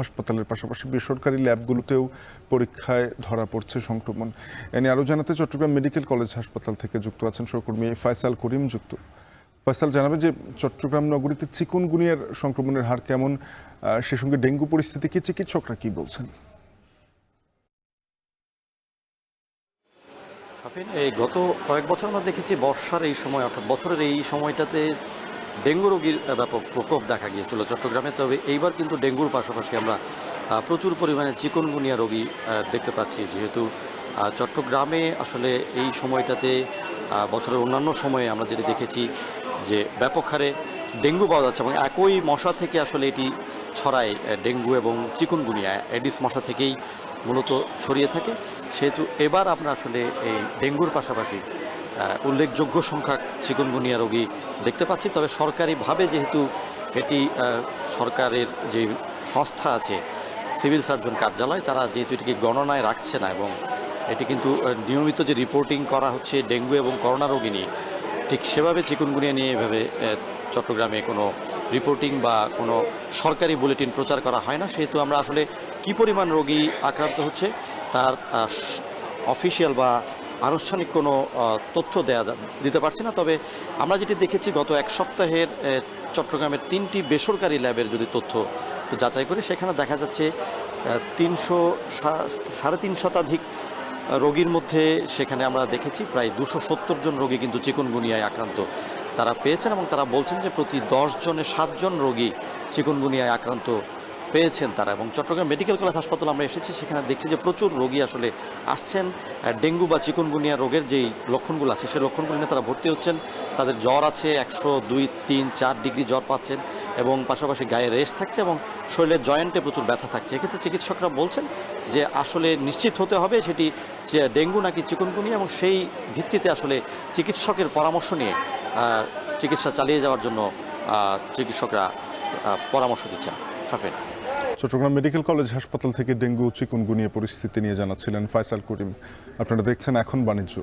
হাসপাতালের পাশাপাশি বেসরকারি ল্যাবগুলোতেও পরীক্ষায় ধরা পড়ছে সংক্রমণ। এ নিয়ে আরও জানাতে চট্টগ্রাম মেডিকেল কলেজ হাসপাতাল থেকে যুক্ত আছেন সহকর্মী ফয়সাল করিম। ফয়সাল, জানাবে যে চট্টগ্রাম নগরীতে চিকুনগুনিয়ার সংক্রমণের হার কেমন, সে সঙ্গে ডেঙ্গু পরিস্থিতি কি, চিকিৎসকরা কি বলছেন? এই গত কয়েক বছর আমরা দেখেছি বর্ষার এই সময় অর্থাৎ বছরের এই সময়টাতে ডেঙ্গু রোগীর ব্যাপক প্রকোপ দেখা গিয়েছিল চট্টগ্রামে। তবে এইবার কিন্তু ডেঙ্গুর পাশাপাশি আমরা প্রচুর পরিমাণে চিকুনগুনিয়া রোগী দেখতে পাচ্ছি, যেহেতু চট্টগ্রামে আসলে এই সময়টাতে বছরের অন্যান্য সময়ে আমরা যেটা দেখেছি যে ব্যাপক হারে ডেঙ্গু পাওয়া যাচ্ছে এবং একই মশা থেকে আসলে এটি ছড়ায়। ডেঙ্গু এবং চিকুনগুনিয়া এডিস মশা থেকেই মূলত ছড়িয়ে থাকে, সেহেতু এবার আমরা আসলে এই ডেঙ্গুর পাশাপাশি উল্লেখযোগ্য সংখ্যক চিকুনগুনিয়া রোগী দেখতে পাচ্ছি। তবে সরকারিভাবে যেহেতু এটি সরকারের যে সংস্থা আছে সিভিল সার্জন কার্যালয়, তারা যেহেতু এটিকে গণনায় রাখছে না এবং এটি কিন্তু নিয়মিত যে রিপোর্টিং করা হচ্ছে ডেঙ্গু এবং করোনা রোগী নিয়ে, ঠিক সেভাবে চিকুনগুনিয়া নিয়ে এভাবে চট্টগ্রামে কোনো রিপোর্টিং বা কোনো সরকারি বুলেটিন প্রচার করা হয় না। সেহেতু আমরা আসলে কী পরিমাণ রোগী আক্রান্ত হচ্ছে তার অফিসিয়াল বা আনুষ্ঠানিক কোনো তথ্য দিতে পারছি না। তবে আমরা যেটি দেখেছি গত এক সপ্তাহের চট্টগ্রামের 3টি বেসরকারি ল্যাবের যদি তথ্য যাচাই করি, সেখানে দেখা যাচ্ছে 300 শতাধিক রোগীর মধ্যে সেখানে আমরা দেখেছি প্রায় 270 জন রোগী কিন্তু চিকুনগুনিয়ায় আক্রান্ত তারা পেয়েছেন এবং তারা বলছেন যে প্রতি 10 জনে 7 জন রোগী চিকুনগুনিয়ায় আক্রান্ত পেয়েছেন তারা। এবং চট্টগ্রাম মেডিকেল কলেজ হাসপাতালে আমরা এসেছি, সেখানে দেখছি যে প্রচুর রোগী আসলে আসছেন ডেঙ্গু বা চিকুনগুনিয়া রোগের যেই লক্ষণগুলো আছে সেই লক্ষণগুলো নিয়ে তারা ভর্তি হচ্ছেন। তাদের জ্বর আছে 102, 3, 4 ডিগ্রি জ্বর পাচ্ছেন এবং পাশাপাশি গায়ে রেশ থাকছে এবং শরীরের জয়েন্টে প্রচুর ব্যথা থাকছে। এক্ষেত্রে চিকিৎসকরা বলছেন যে আসলে নিশ্চিত হতে হবে সেটি ডেঙ্গু নাকি চিকুনগুনিয়া এবং সেই ভিত্তিতে আসলে চিকিৎসকের পরামর্শ নিয়ে চিকিৎসা চালিয়ে যাওয়ার জন্য চিকিৎসকরা পরামর্শ দিচ্ছেন। সাফের, চট্টগ্রাম মেডিকেল কলেজ হাসপাতাল থেকে ডেঙ্গু চিকুনগুনিয়া পরিস্থিতি নিয়ে জানাচ্ছিলেন ফয়সাল করিম। আপনারা দেখছেন এখন বাণিজ্য।